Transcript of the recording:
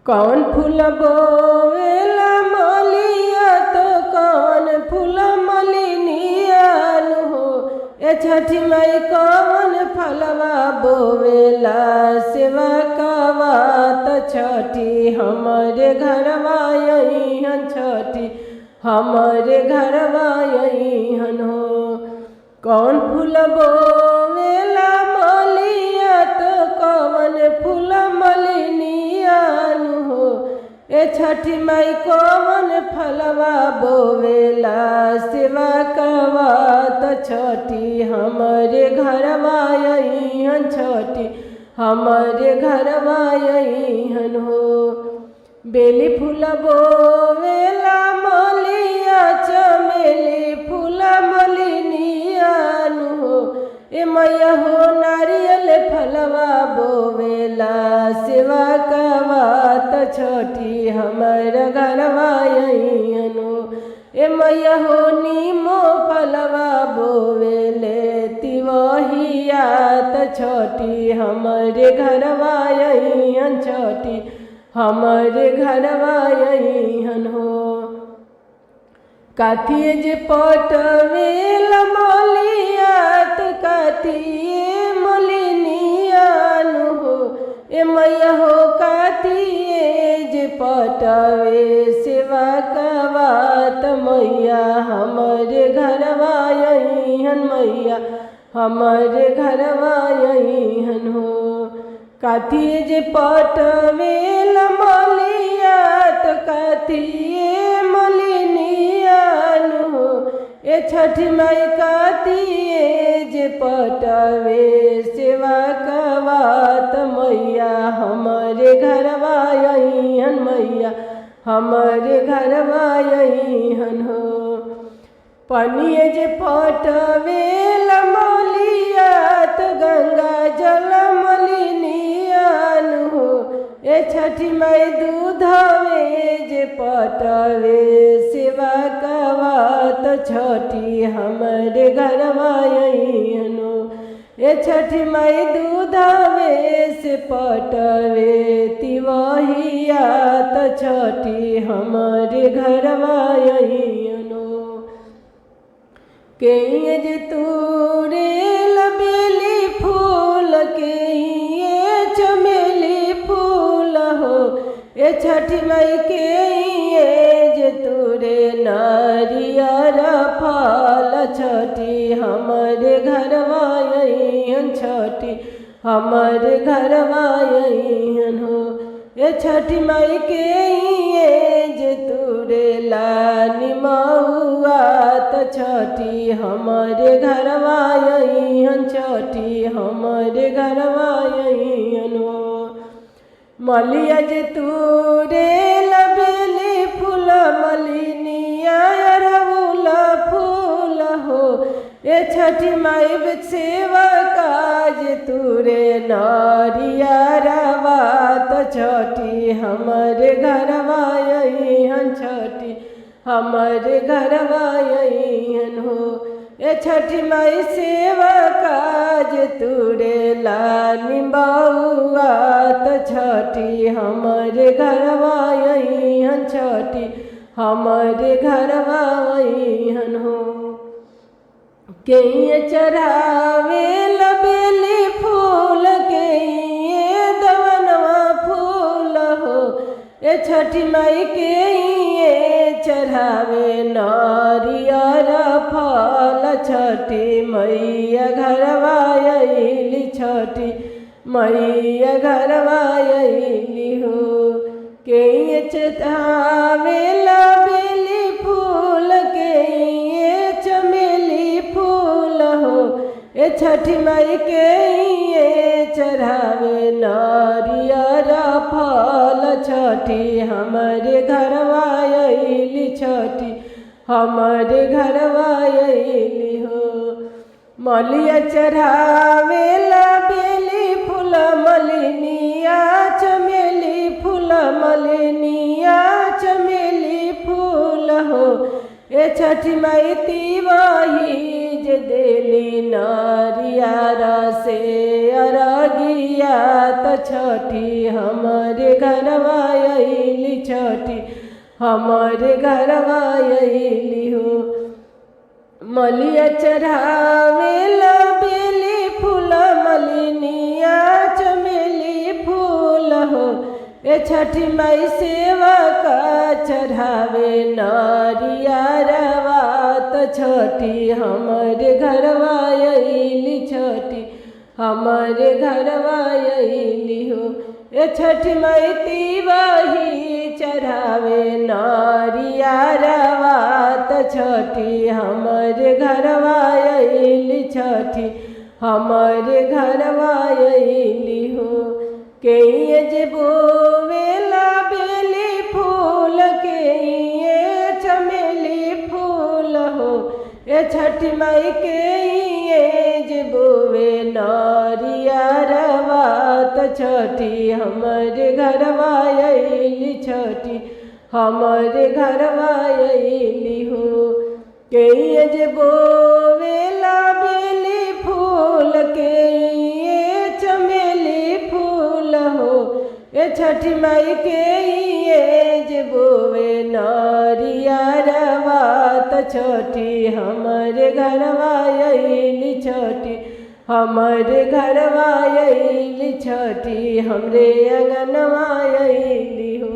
कौन फूल बोवेला मलिया तो कौन फूल मलिनियान हो। ए छठी माई कौन फलवा बोवेला सेवा कवा त छठी हमारे घरवा अइहन छठी हमारे घरवा अइहन हो। कौन फूल बोवेला मलिया तो कौन फूल मलिनियान हो। ए छठी माई कौन फलवा बोवेला सेवा कवा त छठी हमारे घरवा अइहन छठी हमारे घरवा अइहन हो। बेली फूल बोवेला मलिया चमेली फूल मलिनियान हो। ए मैया हो नारियल फलवा बोवेला सेवा कवा त छठी हमारा घरवा अइहन हो। ए मैया हो नीमो फलवा बोवेले तिवहिया त छठी हमारे घरवा अइहन छठी हमारे घरवा अइहन हो। काथिए जे पटवेला मलिया त काथिए मलिनियान हो। ए मैया हो काथिए जे पटवे सेवा कवा त मैया हमारे घरवा अइहन मैया हमारे घरवा अइहन हो। काथिए जे पटवेला मलिया तो काथिए मलिनियान हो। ए छठी माई काथिए जे पटवे सेवा कवा त मैया हमारे घरवा अइहन मैया हमारे घरवा अइहन हो। पनिए जे पटवेला मलिया तो गंगा जल मलिनियान हो। ए छठी माई दूधवे जे पटवे सेवा कवा त छठी हमारे घरवा अइहन हो। ए छठी माई दूधवे से पटवे तिवहिया त छठी हमारे घरवा अइहन हो। केइए जे तूरेला बेली फूल केइए चमेली फूल हो। ए छठी माई केइए जे तूरे नारियर फल छठी हमारे घरवा अइहन छठी हमारे घरवा अइहन हो। ए छठी माई केइए जे तूरेला निमहुआ त छठी हमारे घरवा अइहन छठी हमारे घरवा अइहन हो। मलिया जे तूरेला बेली फूल मलिनिया अरहुल फूल हो। ए छठी माई सेवा काज तूरे नारियरवा त छठी हमारे घरवा अइहन छठी हमारे घरवा अइहन हो। ए छठी माई सेवा काज तूरेला निम्बुआ त छठी हमारे घरवा अइहन छठी हमारे घरवा अइहन हो। केइए चढ़ावेला बेली फूल केइए दवनवा फूल हो। ए छठी माई केइए चढ़ावे नारियर फल छठी मैया घरवा अइली छठी मैया घरवा अइली हो। केइए चढ़ावेला बेली फूल केइए चमेली फूल हो। ए छठी माई केइए चढ़ावे नारियर फल छठी हमारे घरवा अइली छठी हमारे घरवा अइली हो। मलिया चढ़ावेला बेली फूल मलिनिया चमेली फूल मलिनिया चमेली फूल हो। ए छठी माई तिवही जे देली नारियारा से अरगिया त छठी हमारे घरवा अइली छठी हमारे घरवा अइली हो। मलिया चढ़ावेला बेली फूल मलिनिया चमेली फूल हो। ए छठी माई सेवा का चढ़ावे नारियारवा त छठी हमारे घरवा अइली छठी हमारे घरवा अइली हो। ए छठी माई तिवाही चढ़ावे नारियारवा त छठी हमारे घरवा अइली छठी हमारे घरवा अइली हो। के जे बोवेला बेली फूल के चमेली फूल हो। ए छठी माई के जे बोवे नारियारवा त छठी हमारे घरवा अइली छठी हमारे घरवा अइली हो। के जे बोवेला बेली फूल के चमेली फूल हो। ए छठी माई के जे बोवे नारियारवा त छठी हमारे घरवा अइली छठी हमारे घरवा अइली छठी हमरे अंगनवा अइली हो।